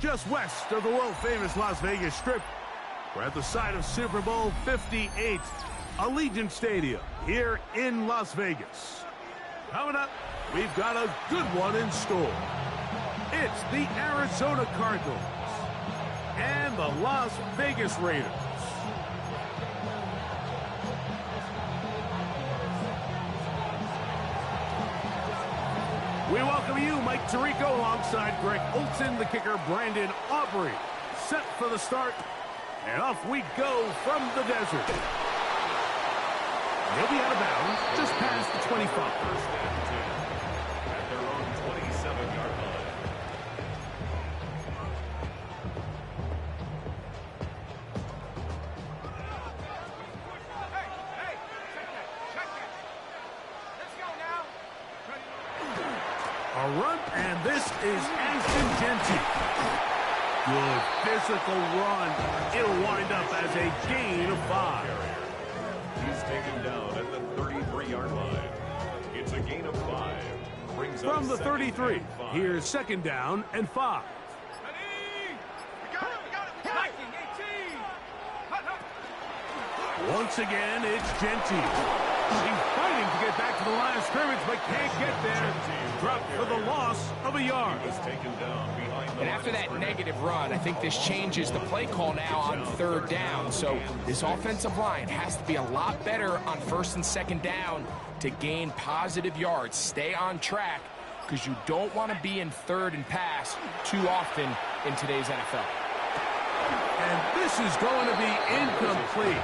just west of the world-famous Las Vegas Strip. We're at the site of Super Bowl 58, Allegiant Stadium here in Las Vegas. Coming up, we've got a good one in store. It's the Arizona Cardinals and the Las Vegas Raiders. We welcome you, Mike Tirico, alongside Greg Olson, the kicker, Brandon Aubrey. Set for the start, and off we go from the desert. They'll be out of bounds just past the 25. First and 10 at their own 27-yard line. Hey, check that. Let's go now. A run, and this is Ashton Genty. Good physical run. It'll wind up as a gain of 5. He's taken down at the 33-yard line. It's a gain of 5. Brings From up the 33, 5. here's second down and 5. We got it. Viking 18. Once again, it's Genty. He's fighting to get back to the line of scrimmage, but can't get there. Dropped for the loss of a yard. He was taken down behind the And after that negative run, I think this changes the play call now on third down. So this offensive line has to be a lot better on first and second down to gain positive yards. Stay on track, because you don't want to be in third and pass too often in today's NFL. And this is going to be incomplete.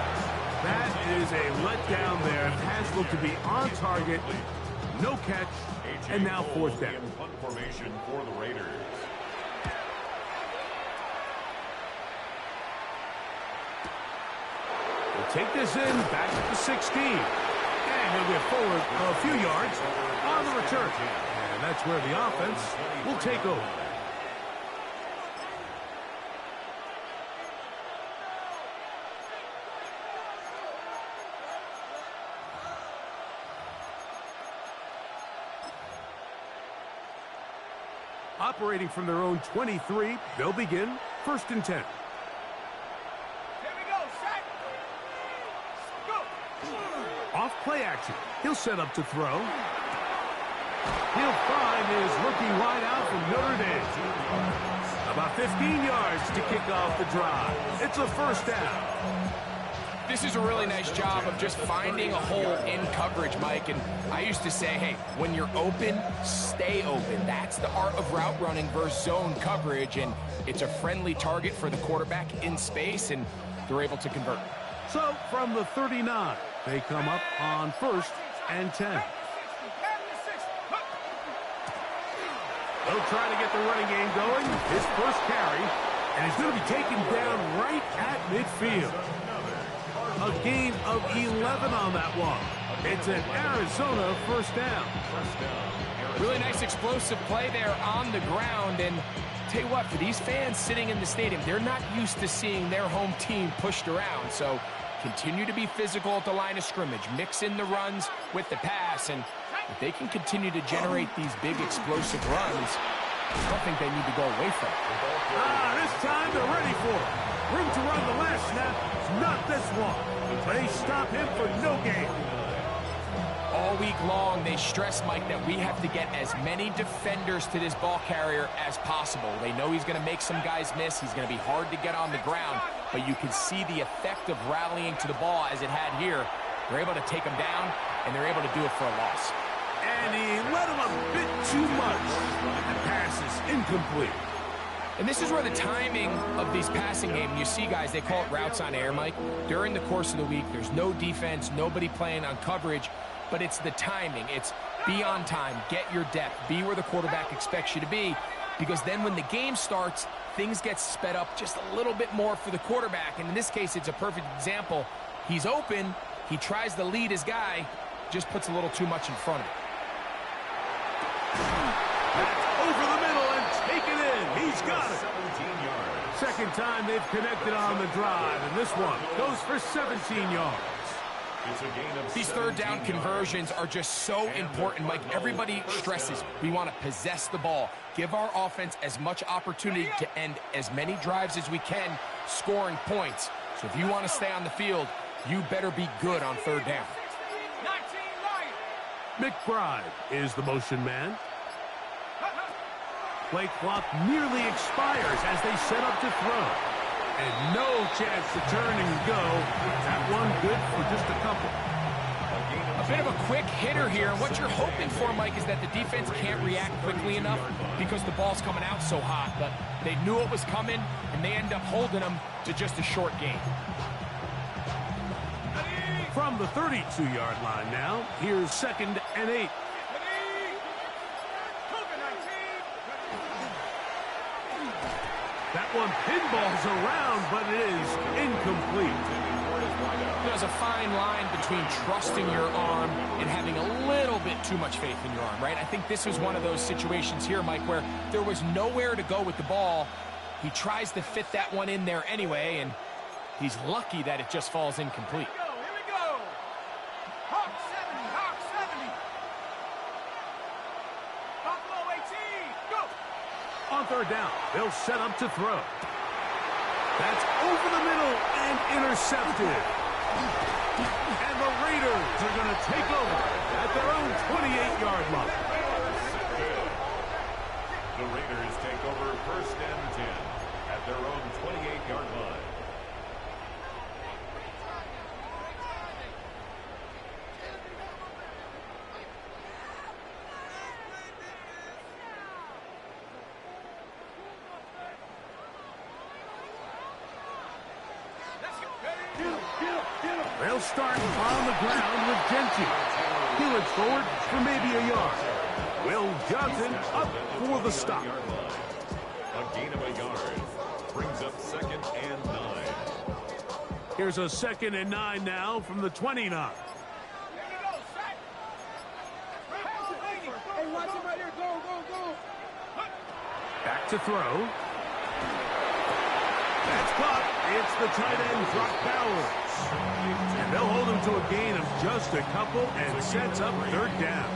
That is a letdown there. It has looked to be on target. No catch. And now fourth down. Punt formation for the Raiders. We'll take this in back at the 16. And he'll get forward a few yards on the return. And that's where the offense will take over. Operating from their own 23, they'll begin first and 10. Here we go, set. Go. Off play action. He'll set up to throw. He'll find his rookie wideout from Notre Dame. About 15 yards to kick off the drive. It's a first down. This is a really nice job of just finding a hole in coverage, Mike. And I used to say, hey, when you're open, stay open. That's the art of route running versus zone coverage. And it's a friendly target for the quarterback in space, and they're able to convert. So from the 39, they come up on first and 10. They'll try to get the running game going. His first carry, and he's going to be taken down right at midfield. A gain of 11 on that one. It's an Arizona first down. Really nice explosive play there on the ground. And tell you what, for these fans sitting in the stadium, they're not used to seeing their home team pushed around. So continue to be physical at the line of scrimmage. Mix in the runs with the pass. And if they can continue to generate these big explosive runs, I don't think they need to go away from it. This time they're ready for it. Room to run the last snap. Not this one. They stop him for no gain. All week long, they stress, Mike, that we have to get as many defenders to this ball carrier as possible. They know he's going to make some guys miss. He's going to be hard to get on the ground. But you can see the effect of rallying to the ball as it had here. They're able to take him down, and they're able to do it for a loss. And he let him a bit too much. The pass is incomplete. And this is where the timing of these passing game, you see guys, they call it routes on air, Mike. During the course of the week, there's no defense, nobody playing on coverage, but it's the timing. It's be on time, get your depth, be where the quarterback expects you to be, because then when the game starts, things get sped up just a little bit more for the quarterback. And in this case, it's a perfect example. He's open, he tries to lead his guy, just puts a little too much in front of him. That's over the middle and taken in. He's got it. 17 yards. Second time they've connected on the drive, and this one goes for 17 yards. It's a gain of These third 17 down yards. conversions are just so important. Mike, everybody stresses we want to possess the ball, give our offense as much opportunity to end as many drives as we can, scoring points. So if you want to stay on the field, you better be good on third down. 19 McBride is the motion man. Play clock nearly expires as they set up to throw. And no chance to turn and go. That one good for just a couple. A bit of a quick hitter here. What you're hoping for, Mike, is that the defense can't react quickly enough because the ball's coming out so hot. But they knew it was coming, and they end up holding them to just a short gain. From the 32-yard line now, here's 2nd and 8. That one pinballs around, but it is incomplete. There's a fine line between trusting your arm and having a little bit too much faith in your arm, right? I think this was one of those situations here, Mike, where there was nowhere to go with the ball. He tries to fit that one in there anyway, and he's lucky that it just falls incomplete. Here we go. Hawk 70, Hawk 70. Buffalo 18, go. On third down, they'll set up to throw. That's over the middle and intercepted. And the Raiders are going to take over at their own 28-yard line. The Raiders take over 1st and 10 at their own 28-yard line. They'll start on the ground with Genty. He'll it forward for maybe a yard. Will Johnson up for the stop. A gain of a yard brings up 2nd and 9. Here's a 2nd and 9 now from the 29. There you go, sack. Hey, watch him right here. Go, go, go. Back to throw. That's caught. It's the tight end, Brock Bowers. And they'll hold him to a gain of just a couple and sets up third down.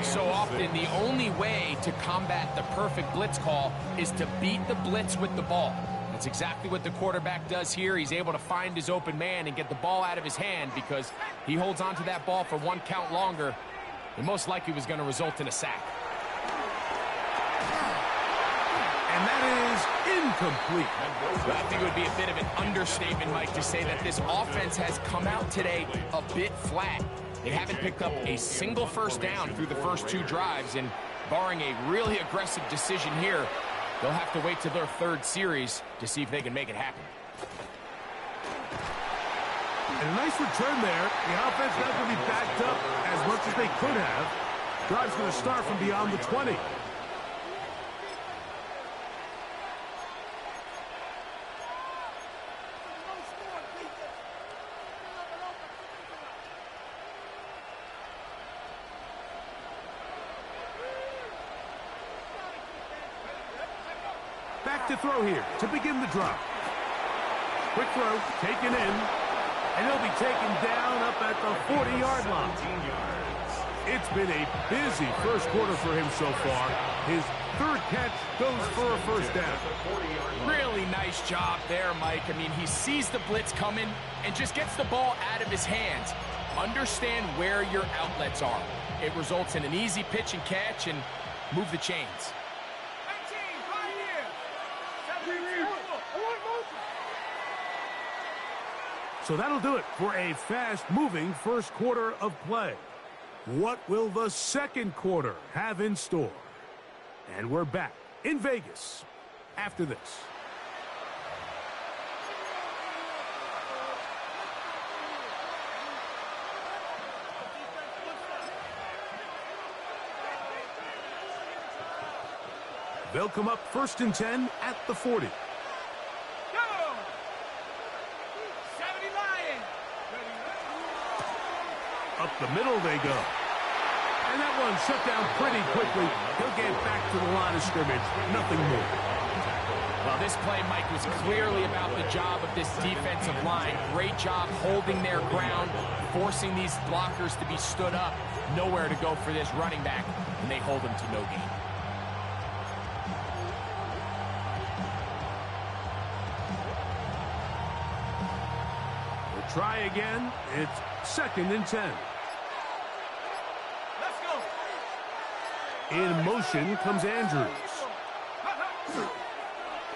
So often, the only way to combat the perfect blitz call is to beat the blitz with the ball. That's exactly what the quarterback does here. He's able to find his open man and get the ball out of his hand because he holds on to that ball for one count longer. It most likely was going to result in a sack. And that is incomplete. But I think it would be a bit of an understatement, Mike, to say that this offense has come out today a bit flat. They haven't picked up a single first down through the first 2 drives, and barring a really aggressive decision here, they'll have to wait to their 3rd series to see if they can make it happen. And a nice return there. The offense not going to be backed up as much as they could have. Drive's going to start from beyond the 20. Back to throw here to begin the drive. Quick throw, taken in, and he'll be taken down up at the 40-yard line. It's been a busy first quarter for him so far. His 3rd catch goes for a first down. Really nice job there, Mike. I mean, he sees the blitz coming and just gets the ball out of his hands. Understand where your outlets are. It results in an easy pitch and catch and move the chains. 18, right here. 72. So that'll do it for a fast-moving first quarter of play. What will the second quarter have in store? And we're back in Vegas after this. They'll come up 1st and 10 at the 40. Go. 70 Lions. Up the middle they go. And that one shut down pretty quickly. He'll get back to the line of scrimmage. Nothing more. Well, this play, Mike, was clearly about the job of this defensive line. Great job holding their ground, forcing these blockers to be stood up. Nowhere to go for this running back, and they hold him to no gain. We'll try again. It's 2nd and 10. Let's go. In motion comes Andrews.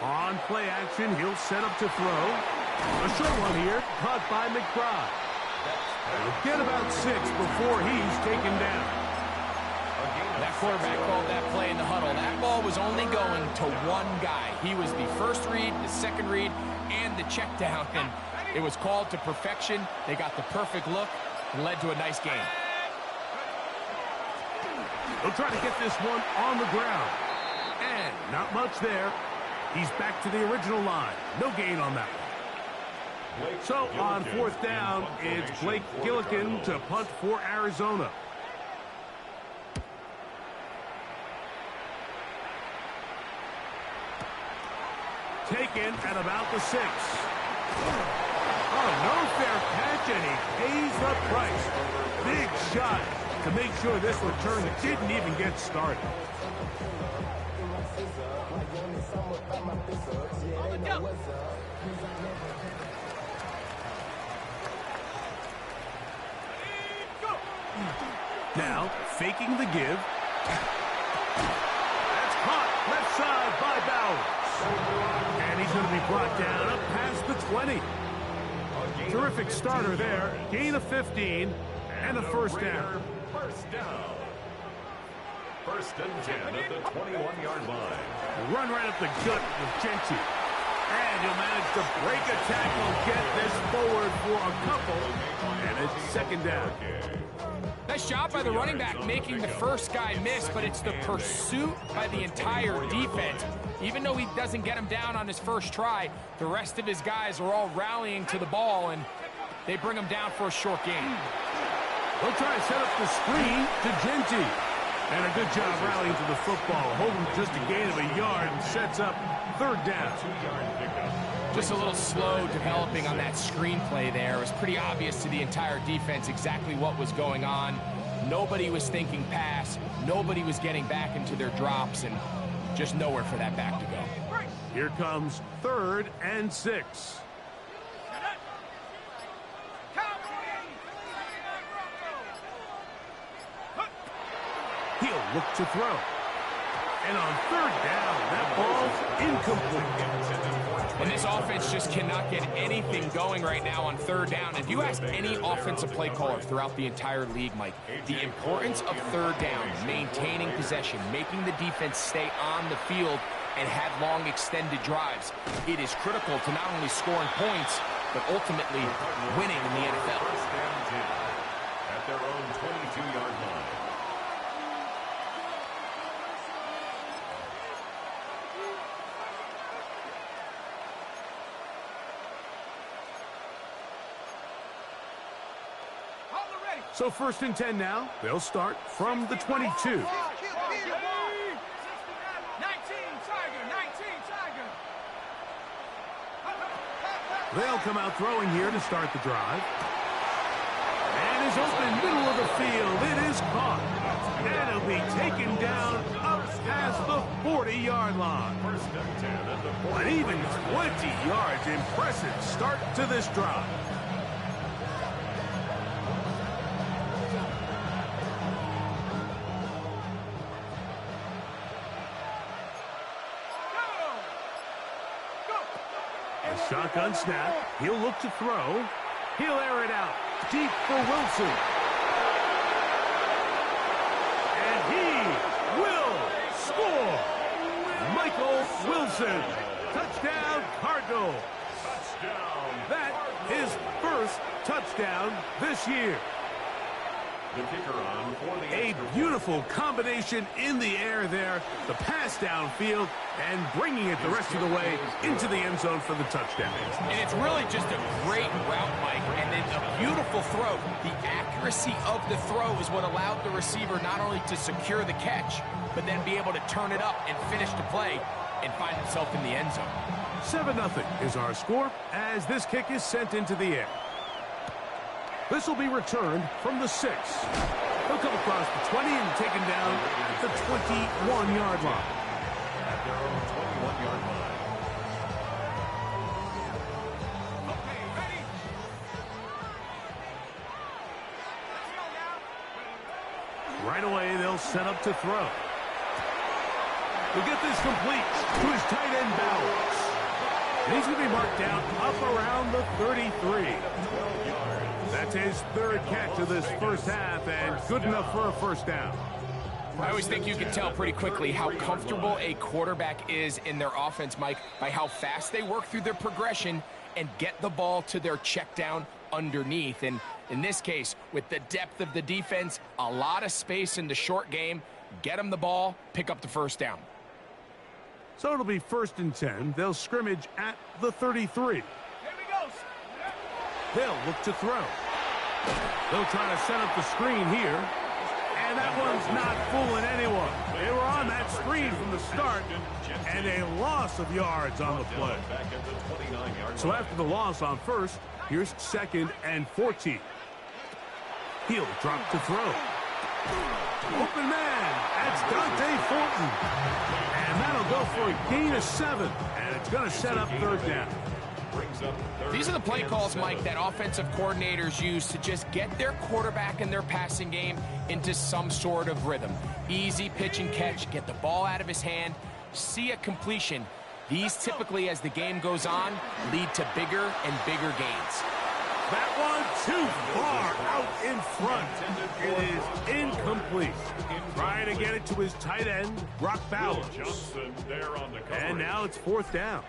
On play action, he'll set up to throw. A short one here, caught by McBride. He'll get about 6 before he's taken down. That quarterback called that play in the huddle. That ball was only going to one guy. He was the first read, the second read, and the check down, and it was called to perfection. They got the perfect look and led to a nice game. He'll try to get this one on the ground. And not much there. He's back to the original line. No gain on that one. So on 4th down, it's Blake Gillikin to punt for Arizona. Taken at about the 6. Oh, no fair catch, and he pays the price. Big shot to make sure this return didn't even get started. Now, faking the give. That's caught left side by Bowers. And he's going to be brought down up past the 20. Terrific starter there. Gain of 15 and a first down. First down. 1st and 10 at the 21-yard line. Run right up the gut with Genty. And he'll manage to break a tackle, get this forward for a couple, and it's 2nd down. Nice job by the running back making the first guy miss, but it's the pursuit by the entire defense. Even though he doesn't get him down on his first try, the rest of his guys are all rallying to the ball, and they bring him down for a short gain. They'll try to set up the screen to Genty. And a good job rallying to the football, holding just a gain of a yard and sets up 3rd down. Just a little slow developing on that screenplay there. It was pretty obvious to the entire defense exactly what was going on. Nobody was thinking pass. Nobody was getting back into their drops, and just nowhere for that back to go. Here comes 3rd and 6. He'll look to throw. And on 3rd down, that ball's incomplete. And this offense just cannot get anything going right now on 3rd down. If you ask any offensive play caller throughout the entire league, Mike, the importance of 3rd down, maintaining possession, making the defense stay on the field and have long extended drives, it is critical to not only scoring points, but ultimately winning in the NFL. 1st and 10 at their own 22-yard line. So 1st and 10 now. They'll start from the 22. 19 Tiger. They'll come out throwing here to start the drive. And is open middle of the field. It is caught. And it'll be taken down up past the 40-yard line. 1st and 10 at the 40. An even 20 yards. Impressive start to this drive. Shotgun snap. He'll look to throw. He'll air it out. Deep for Wilson. And he will score. Michael Wilson. Touchdown, Cardinals. Touchdown. That his first touchdown this year. The kicker on for the A beautiful combination in the air there. The pass downfield and bringing it the rest of the way into the end zone for the touchdown. And it's really just a great route, Mike, and then a beautiful throw. The accuracy of the throw is what allowed the receiver not only to secure the catch, but then be able to turn it up and finish the play. and find himself in the end zone. 7-0 is our score as this kick is sent into the air. This will be returned from the 6. He'll come across the 20 and taken down at the 21-yard line. At their own 21-yard line. Okay, ready? Let's go now. Right away, they'll set up to throw. He'll get this complete to his tight end, Bowers. And he's going to be marked down up around the 33. That's his third catch of this first half, and good enough for a first down. I always think you can tell pretty quickly how comfortable a quarterback is in their offense, Mike, by how fast they work through their progression and get the ball to their check down underneath. And in this case, with the depth of the defense, a lot of space in the short game, get them the ball, pick up the first down. So it'll be 1st and 10. They'll scrimmage at the 33. Here we go. They'll look to throw. They'll try to set up the screen here. And that one's not fooling anyone. They were on that screen from the start, and a loss of yards on the play. So after the loss on first, here's 2nd and 14. He'll drop to throw. Open man, that's Dante Fulton. And that'll go for a gain of 7, and it's going to set up 3rd down. These are the play calls, Mike, that offensive coordinators use to just get their quarterback and their passing game into some sort of rhythm. Easy pitch and catch, get the ball out of his hand, see a completion. These typically, as the game goes on, lead to bigger and bigger gains. That one too far out in front. It is incomplete. Trying to get it to his tight end, Brock Bowers. And now it's 4th down.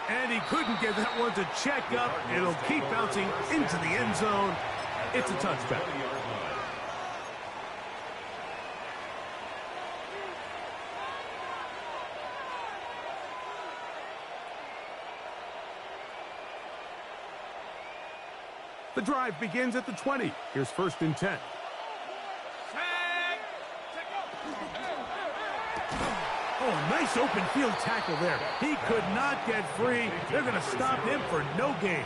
And he couldn't get that one to check up. It'll keep bouncing into the end zone. It's a touchback. The drive begins at the 20. Here's 1st and 10. Oh, nice open field tackle there. He could not get free. They're going to stop him for no gain.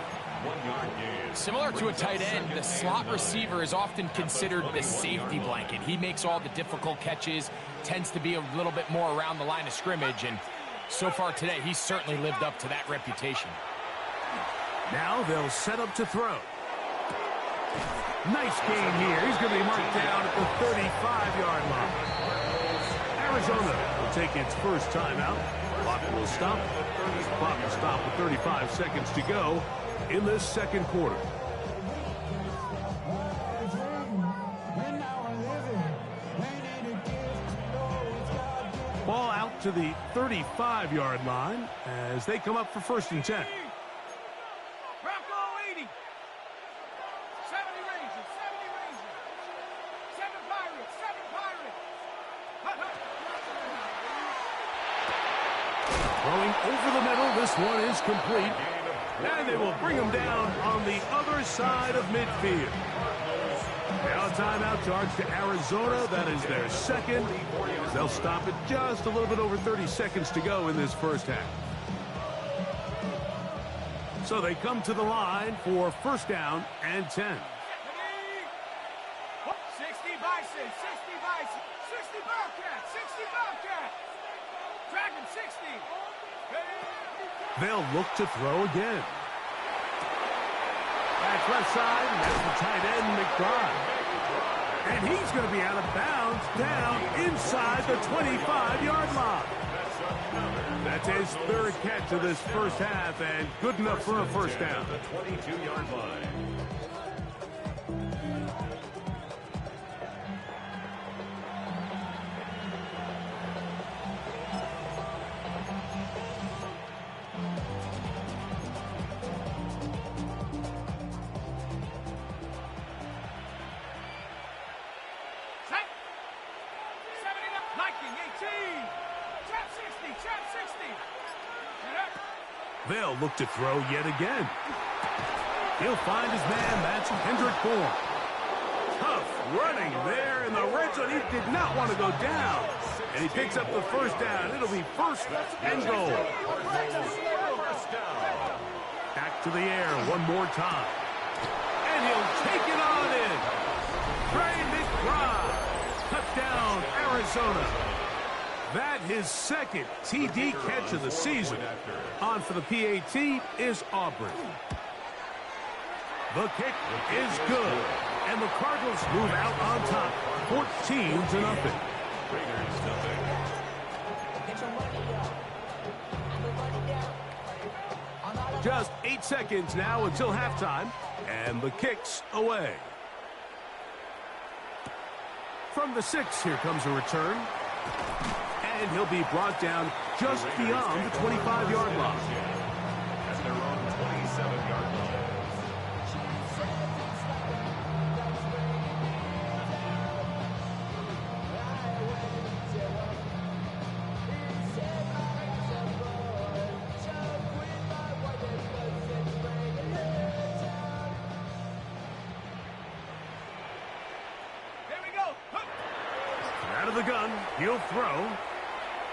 Similar to a tight end, the slot receiver is often considered the safety blanket. He makes all the difficult catches, tends to be a little bit more around the line of scrimmage, and so far today, he's certainly lived up to that reputation. Now they'll set up to throw. Nice gain here. He's going to be marked down at the 35-yard line. Arizona will take its first timeout. Clock will stop. Clock will stop with 35 seconds to go in this second quarter. Ball out to the 35-yard line as they come up for 1st and 10. Throwing over the middle, this one is complete. And they will bring him down on the other side of midfield. Now a timeout charge to Arizona. That is their second. As they'll stop it just a little bit over 30 seconds to go in this first half. So they come to the line for 1st down and 10. 60 Bison, 60 Bison, 60 Bobcat, 60 Bobcat. Dragon 60. They'll look to throw again. Back left side, and that's the tight end, McBride. And he's going to be out of bounds down inside the 25-yard line. That's his 3rd catch of this first half, and good enough for a first down. The 22-yard line. They'll look to throw yet again. He'll find his man. That's Kendrick Bourne. Tough running there in the red zone. He did not want to go down. And he picks up the first down. It'll be 1st-and-goal. Back to the air one more time. And he'll take it on in. Trey McBride. Touchdown, Arizona. That his second TD catch of the season. On for the PAT is Auburn. The kick is good. And the Cardinals move out on top, 14-0. Just 8 seconds now until halftime, and the kick's away. From the 6, here comes a return. And he'll be brought down just beyond the 25-yard line. At their own 27-yard line. Out of the gun, he'll throw.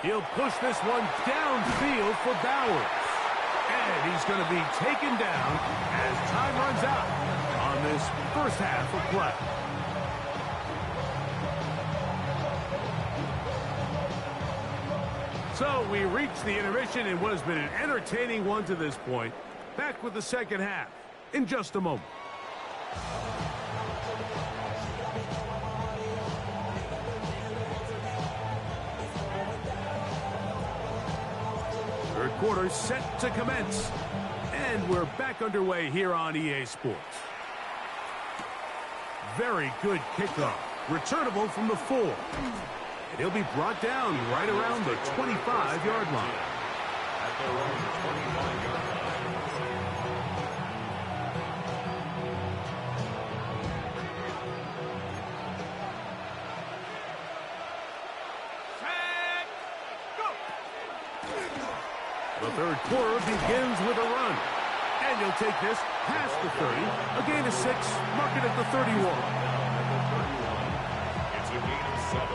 He'll push this one downfield for Bowers. And he's going to be taken down as time runs out on this first half of play. So we reach the intermission in what has been an entertaining one to this point. Back with the second half in just a moment. Third quarter set to commence. And we're back underway here on EA Sports. Very good kickoff. Returnable from the 4. And he'll be brought down right around the 25-yard line. At their own 25-yard line. The third quarter begins with a run. And he'll take this past the 30. A gain of 6, mark it at the 31. It's a gain of 7.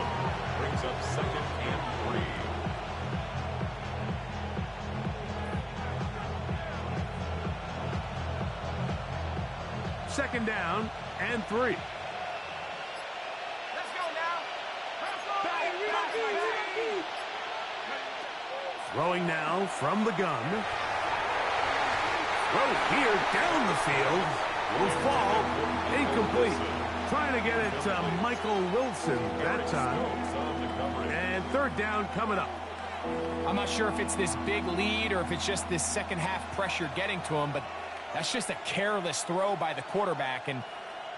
Brings up 2nd and 3. Second down and 3. Let's go now. Throwing now from the gun. Throw here down the field. Will fall. Incomplete. Trying to get it to Michael Wilson that time. And third down coming up. I'm not sure if it's this big lead or if it's just this second half pressure getting to him, but that's just a careless throw by the quarterback. And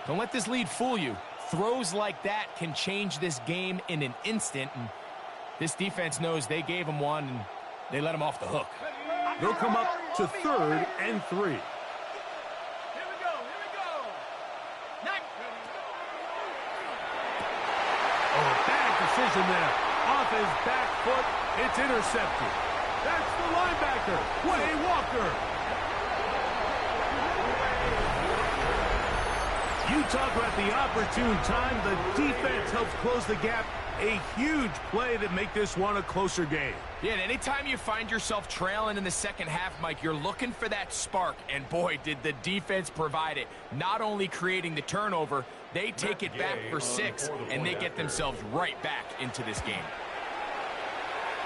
don't let this lead fool you. Throws like that can change this game in an instant. And this defense knows they gave him one, and they let him off the hook. They'll come up to 3rd and 3. Here we go. Nice. Oh, bad decision there. Off his back foot, it's intercepted. That's the linebacker, Quay Walker. You talk about the opportune time. The defense helps close the gap. A huge play to make this one a closer game. Yeah, and anytime you find yourself trailing in the second half, Mike, you're looking for that spark. And boy, did the defense provide it. Not only creating the turnover, they take it back for 6, and they get themselves right back into this game.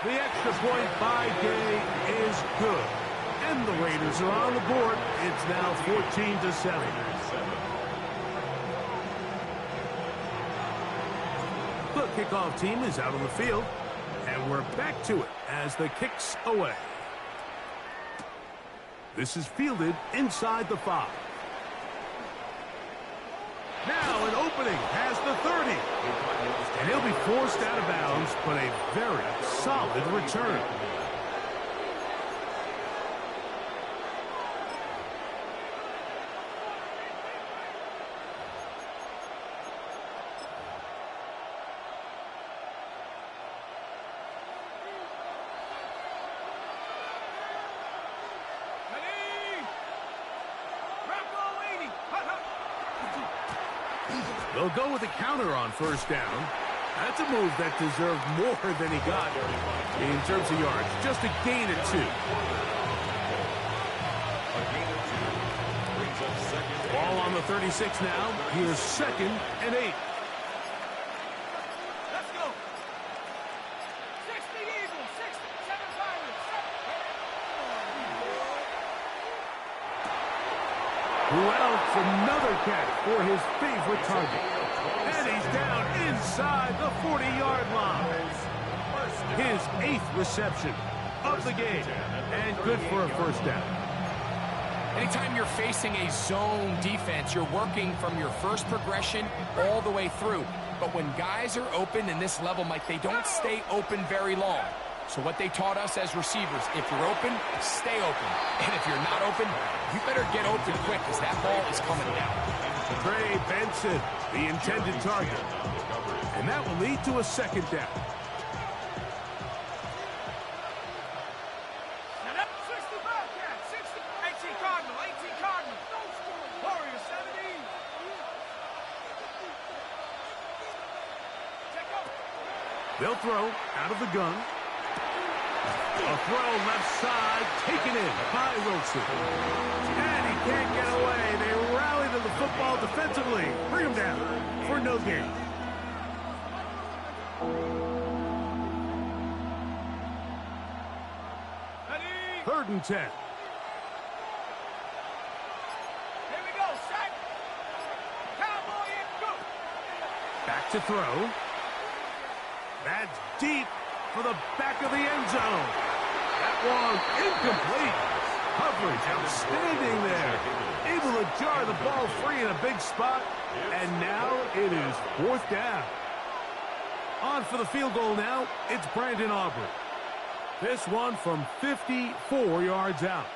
The extra point by Gay is good. And the Raiders are on the board. It's now 14-7. The kickoff team is out on the field, and we're back to it as the kick's away. This is fielded inside the 5. Now an opening past the 30. And he'll be forced out of bounds, but a very solid return. They'll go with a counter on first down. That's a move that deserved more than he got in terms of yards. Just a gain of 2. Ball on the 36 now. Here's 2nd and 8. Let's go. 60 Eagles, 67 Pirates. Else another catch for his favorite target. And he's down inside the 40-yard line. His 8th reception of the game. And good for a first down. Anytime you're facing a zone defense, you're working from your first progression all the way through. But when guys are open in this level, Mike, they don't stay open very long. So what they taught us as receivers, if you're open, stay open. And if you're not open, you better get open quick because that ball is coming down. Trey Benson, the intended target. And that will lead to a 2nd down. Set up 60 Bobcats, 60. 18 Cardinal, 18 Cardinal. Warriors 17. Check out. They'll throw out of the gun. A throw left side, taken in by Wilson. And he can't get away. They rally to the football defensively. Bring him down for no gain. Ready? 3rd and 10. Here we go, set. Cowboy and go. Back to throw. That's deep for the back of the end zone. That one incomplete. Coverage outstanding there. Able to jar the ball free in a big spot. And now it is 4th down. On for the field goal now, it's Brandon Aubrey. This one from 54 yards out.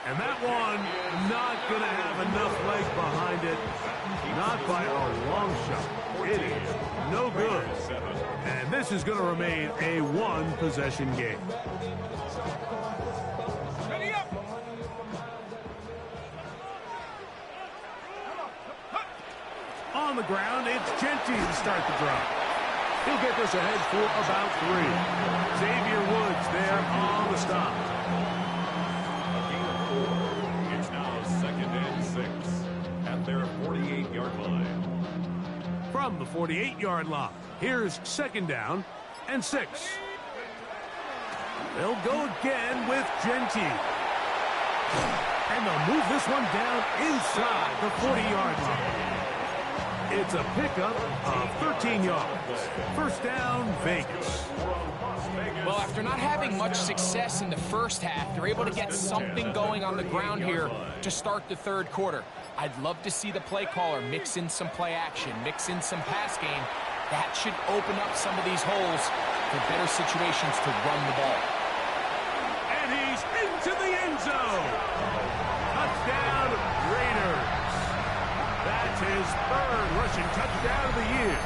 And that one not going to have enough legs behind it. Not by a long shot. It is no good. And this is going to remain a 1-possession game. Ready up. On the ground, it's Genty to start the drive. He'll get this ahead for about 3. Xavier Woods there on the stop. It's now 2nd and 6 at their 48-yard line. From the 48-yard line, here's 2nd down and 6. They'll go again with Genty. And they'll move this one down inside the 40-yard line. It's a pickup of 13 yards. First down, Vegas. Well, after not having much success in the first half, they're able to get something going on the ground here to start the 3rd quarter. I'd love to see the play caller mix in some play action, mix in some pass game. That should open up some of these holes for better situations to run the ball. And he's into the end zone. Touchdown, Raiders. That's his 3rd rushing touchdown of the year.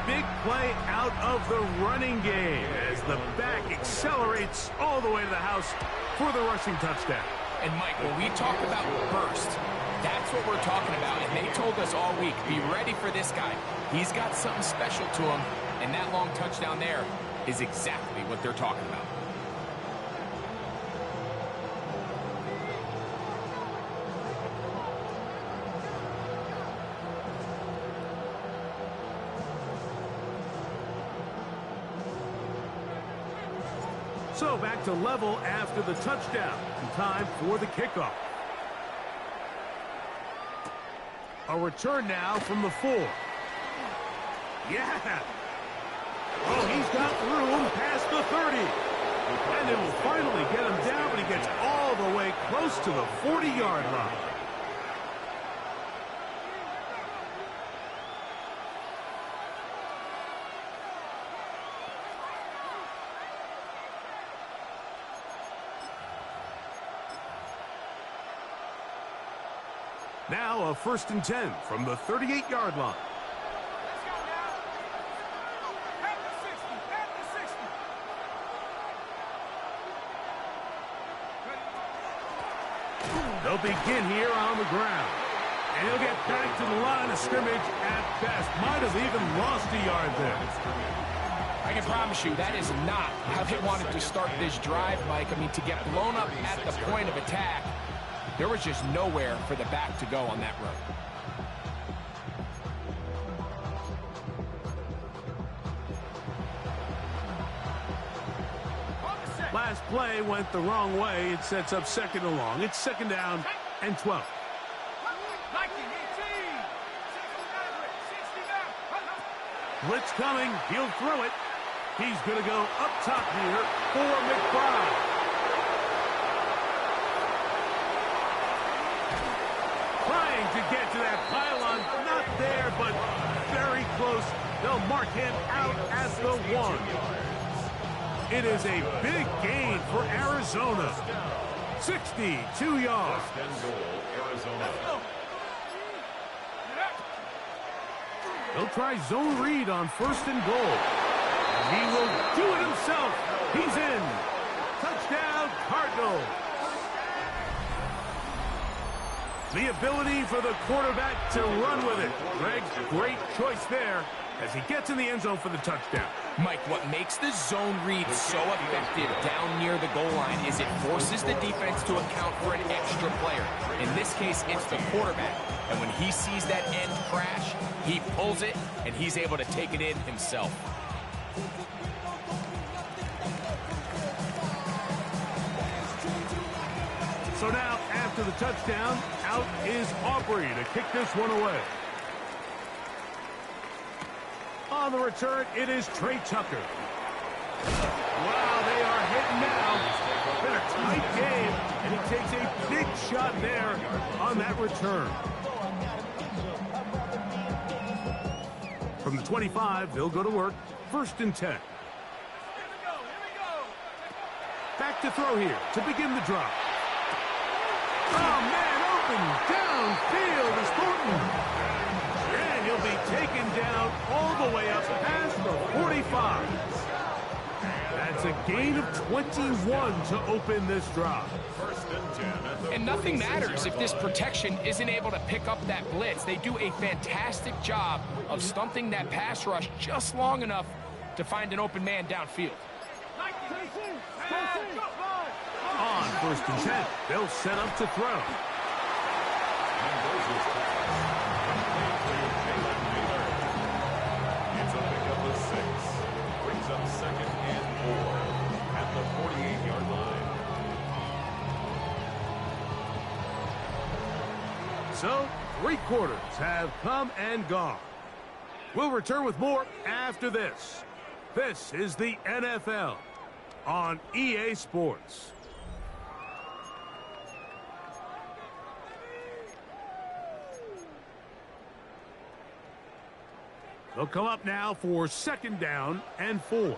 Big play out of the running game as the back accelerates all the way to the house for the rushing touchdown. And Mike, when we talk about burst, that's what we're talking about. And they told us all week, be ready for this guy. He's got something special to him. And that long touchdown there is exactly what they're talking about. So back to level after the touchdown. Time for the kickoff. A return now from the 4. Yeah. Oh, he's got room past the 30. And it will finally get him down, but he gets all the way close to the 40-yard line. Now a 1st and 10 from the 38-yard line. Let's go now. At the 60, at the 60. They'll begin here on the ground. And he'll get back to the line of scrimmage at best. Might have even lost a yard there. I can promise you that is not how they wanted to start this drive, Mike. I mean, to get blown up at the point of attack, there was just nowhere for the back to go on that run. Last play went the wrong way. It sets up second and long. It's second down and 12. Blitz coming. He'll throw it. He's going to go up top here for McBride. Trying to get to that pylon. Not there, but very close. They'll mark him out at the 1. It is a big gain for Arizona. 62 yards. He'll try zone read on 1st and goal. He will do it himself. He's in. Touchdown, Cardinals. The ability for the quarterback to run with it. Greg, great choice there as he gets in the end zone for the touchdown. Mike, what makes the zone read so effective down near the goal line is it forces the defense to account for an extra player. In this case, it's the quarterback. And when he sees that end crash, he pulls it, and he's able to take it in himself. So now, after the touchdown, out is Aubrey to kick this one away. On the return, it is Trey Tucker. Wow, they are hitting now. Been a tight game, and he takes a big shot there on that return. From the 25, they'll go to work. 1st and 10. Back to throw here to begin the drive. Oh, man, open downfield is Thornton. And he'll be taken down all the way up past the 45. That's a gain of 21 to open this drive. And nothing matters if this protection isn't able to pick up that blitz. They do a fantastic job of stumping that pass rush just long enough to find an open man downfield. On 1st and 10, they'll set up to throw. It's a pickup of 6. Brings up 2nd and 4 at the 48-yard line. So, 3 quarters have come and gone. We'll return with more after this. This is the NFL on EA Sports. They'll come up now for 2nd down and 4. Go!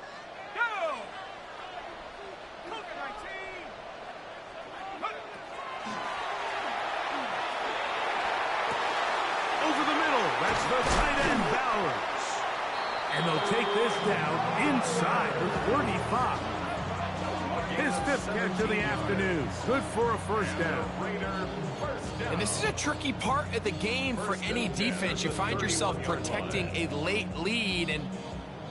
Over the middle, that's the tight end Bowers. And they'll take this down inside the 35. His 5th catch of the afternoon. Good for a 1st down. And this is a tricky part of the game for any defense. You find yourself protecting a late lead, and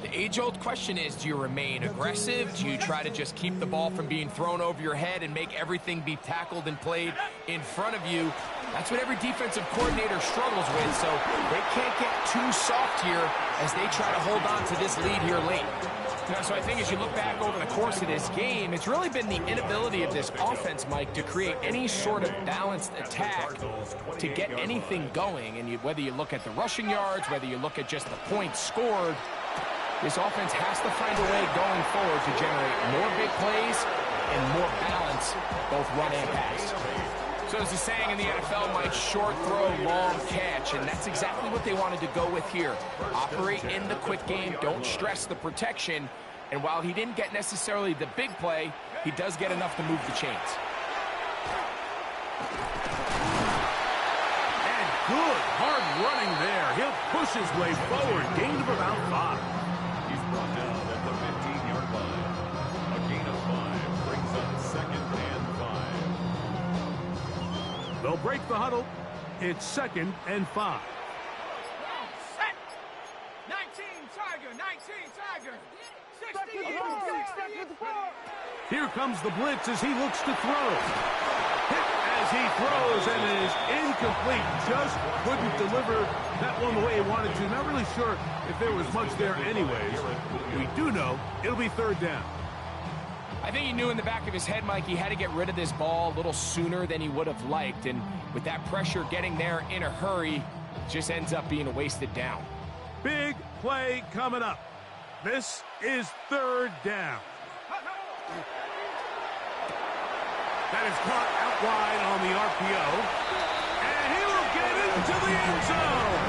the age-old question is, do you remain aggressive? Do you try to just keep the ball from being thrown over your head and make everything be tackled and played in front of you? That's what every defensive coordinator struggles with, so they can't get too soft here as they try to hold on to this lead here late. So I think as you look back over the course of this game, it's really been the inability of this offense, Mike, to create any sort of balanced attack to get anything going. And whether you look at the rushing yards, whether you look at just the points scored, this offense has to find a way going forward to generate more big plays and more balance, both run and pass. So as the saying in the NFL, Mike, short throw, long catch, and that's exactly what they wanted to go with here. Operate in the quick game, don't stress the protection, and while he didn't get necessarily the big play, he does get enough to move the chains. And good hard running there. He'll push his way forward, gain of about 5. He's brought down at the 15-yard line. A gain of 5 brings up 2nd and 5. They'll break the huddle. It's 2nd and 5. Set. 19 Tiger, 19 Tiger. 60. Here comes the blitz as he looks to throw. Hit as he throws, and it is incomplete. Just couldn't deliver that one the way he wanted to. Not really sure if there was much there anyways. We do know it'll be 3rd down. I think he knew in the back of his head, Mike, he had to get rid of this ball a little sooner than he would have liked. And with that pressure getting there in a hurry, it just ends up being a wasted down. Big play coming up. This is 3rd down. That is caught out wide on the RPO. And he will get into the end zone.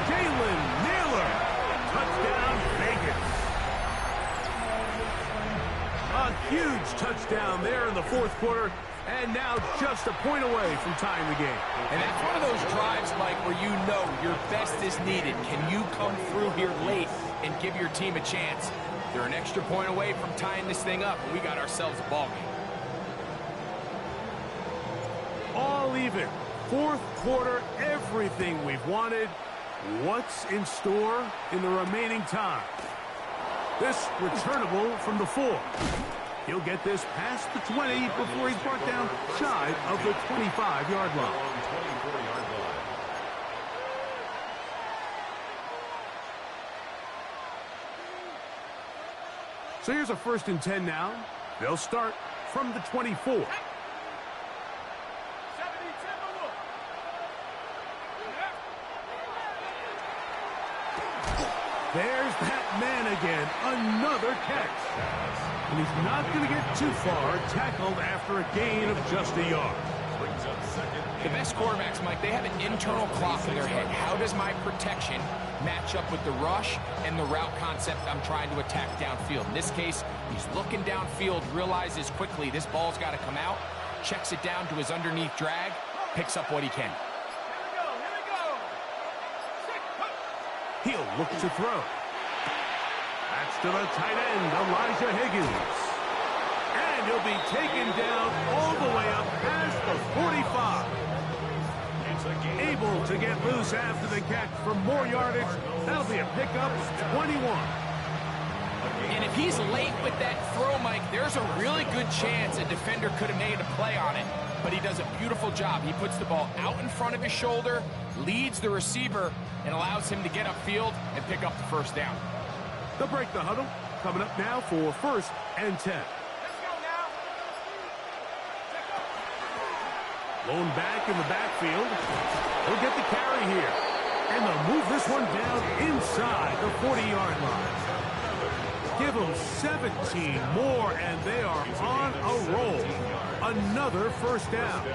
Jalen Naylor. Touchdown, Vegas. A huge touchdown there in the 4th quarter. And now just a point away from tying the game. And that's one of those drives, Mike, where you know your best is needed. Can you come through here late and give your team a chance? They're an extra point away from tying this thing up, and we got ourselves a ball game. All even. 4th quarter, everything we've wanted. What's in store in the remaining time? This returnable from the 4. He'll get this past the 20 before he's brought down shy of the 25-yard line. So here's a 1st and 10 now. They'll start from the 24. There's that man again. Another catch. And he's not going to get too far, tackled after a gain of just a yard. The best quarterbacks, Mike, they have an internal clock in their head. How does my protection match up with the rush and the route concept I'm trying to attack downfield? In this case, he's looking downfield, realizes quickly this ball's got to come out, checks it down to his underneath drag, picks up what he can. He'll look to throw. That's to the tight end, Elijah Higgins. And he'll be taken down all the way up past the 45. Able to get loose after the catch for more yardage. That'll be a pickup, 21. And if he's late with that throw, Mike, there's a really good chance a defender could have made a play on it. But he does a beautiful job. He puts the ball out in front of his shoulder, leads the receiver, and allows him to get upfield and pick up the 1st down. They'll break the huddle. Coming up now for 1st and 10. Lone back in the backfield. He'll get the carry here. And they'll move this one down inside the 40-yard line. Give them 17 more, and they are on a roll. Another 1st down.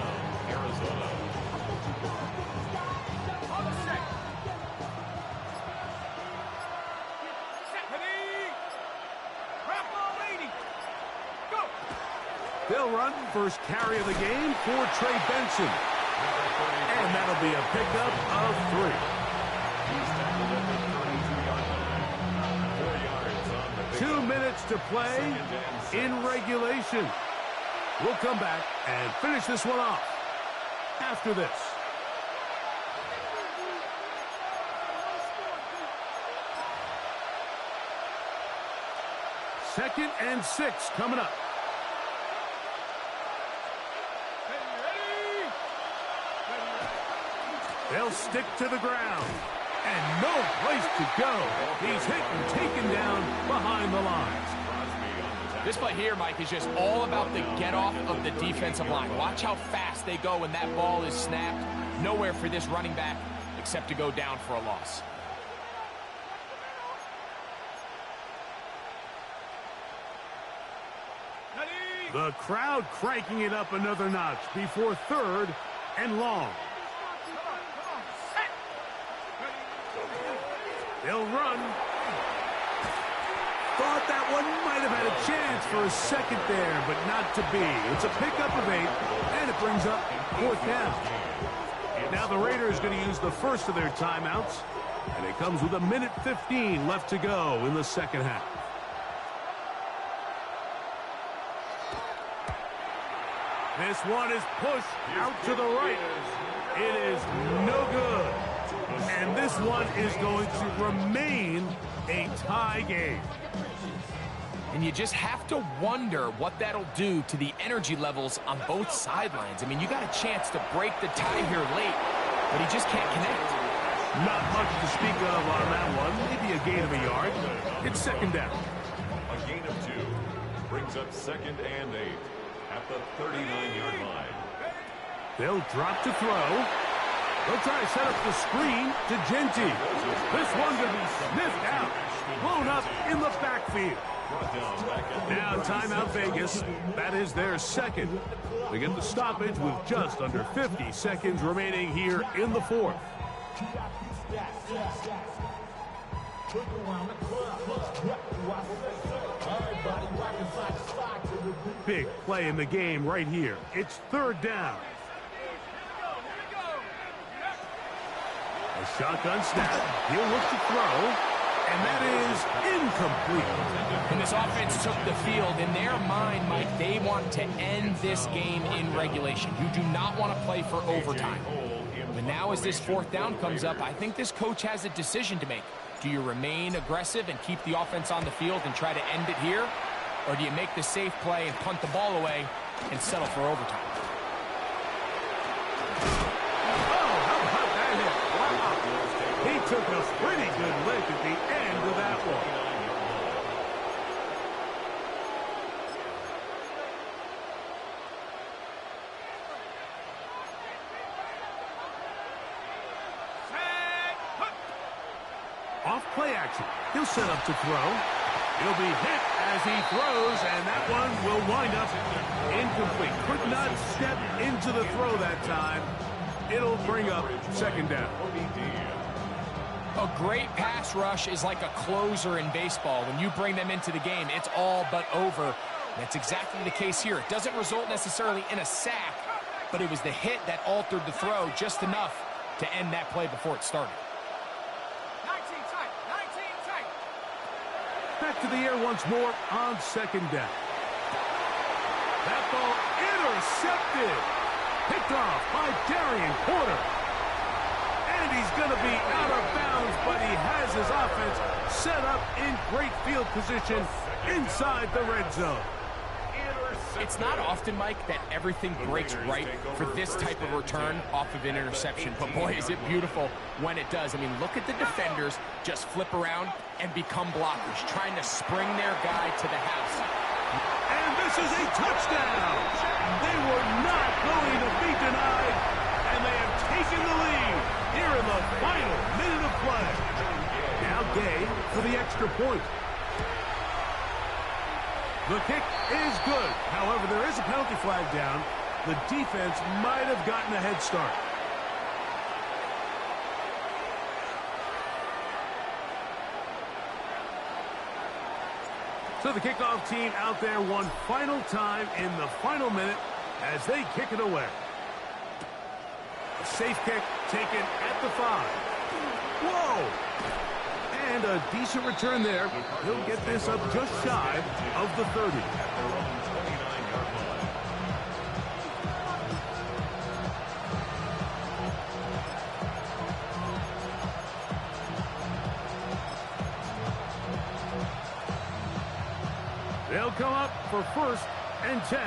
They'll run first carry of the game for Trey Benson. And that'll be a pickup of 3. 2 minutes to play in regulation. We'll come back and finish this one off after this. Second and 6 coming up. They'll stick to the ground. And no place to go. He's hit and taken down behind the lines. This play here, Mike, is just all about the get-off of the defensive line. Watch how fast they go when that ball is snapped. Nowhere for this running back except to go down for a loss. The crowd cranking it up another notch before 3rd and long. They'll run. Thought that one might have had a chance for a second there, but not to be. It's a pickup of 8, and it brings up 4th down. Now the Raiders going to use the first of their timeouts, and it comes with 1:15 left to go in the 2nd half. This one is pushed out to the right. It is no good. And this one is going to remain a tie game. And you just have to wonder what that'll do to the energy levels on both sidelines. I mean, you got a chance to break the tie here late, but he just can't connect. Not much to speak of on that one. Maybe a gain of a yard. It's second down. A gain of 2 brings up 2nd and 8 at the 39-yard line. They'll drop to throw. They'll try to set up the screen to Genty. This one going to be sniffed out. Blown up in the backfield. Now timeout Vegas. That is their second. They get the stoppage with just under 50 seconds remaining here in the fourth. Big play in the game right here. It's third down. A shotgun snap. He'll look to throw. And that is incomplete. When this offense took the field, in their mind, Mike, they want to end this game in regulation. You do not want to play for overtime. But now as this fourth down comes up, I think this coach has a decision to make. Do you remain aggressive and keep the offense on the field and try to end it here? Or do you make the safe play and punt the ball away and settle for overtime? He took a pretty good lick at the end of that one. Off play action. He'll set up to throw. He'll be hit as he throws, and that one will wind up incomplete. Could not step into the throw that time. It'll bring up second down. A great pass rush is like a closer in baseball. When you bring them into the game, it's all but over. That's exactly the case here. It doesn't result necessarily in a sack, but it was the hit that altered the throw just enough to end that play before it started. 19 tight, 19 tight. Back to the air once more on second down. That ball intercepted. Picked off by Darian Porter. And he's going to be out of bounds, but he has his offense set up in great field position inside the red zone. It's not often, Mike, that everything breaks right for this type of return off of an interception. But boy, is it beautiful when it does. I mean, look at the defenders just flip around and become blockers, trying to spring their guy to the house. And this is a touchdown. They were not going to be denied, and they have taken the lead here in the final minute of play. Now Gay for the extra point. The kick is good. However, there is a penalty flag down. The defense might have gotten a head start. So the kickoff team out there one final time in the final minute as they kick it away. A safe kick taken at the 5. Whoa! And a decent return there. He'll get this up just shy of the 30. They'll come up for 1st and 10.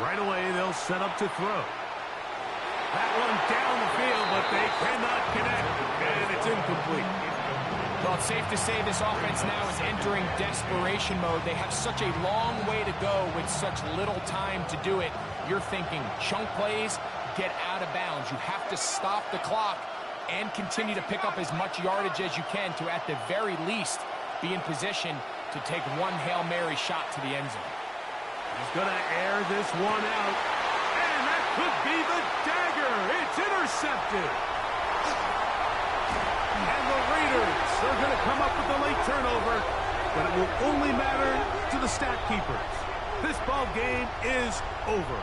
Right away, they'll set up to throw. That one down the field, but they cannot connect, and it's incomplete. Well, it's safe to say this offense now is entering desperation mode. They have such a long way to go with such little time to do it. You're thinking chunk plays, get out of bounds. You have to stop the clock and continue to pick up as much yardage as you can to, at the very least, be in position to take one Hail Mary shot to the end zone. He's going to air this one out. And that could be the dagger. It's intercepted. And the Raiders are going to come up with the late turnover, but it will only matter to the stat keepers. This ball game is over.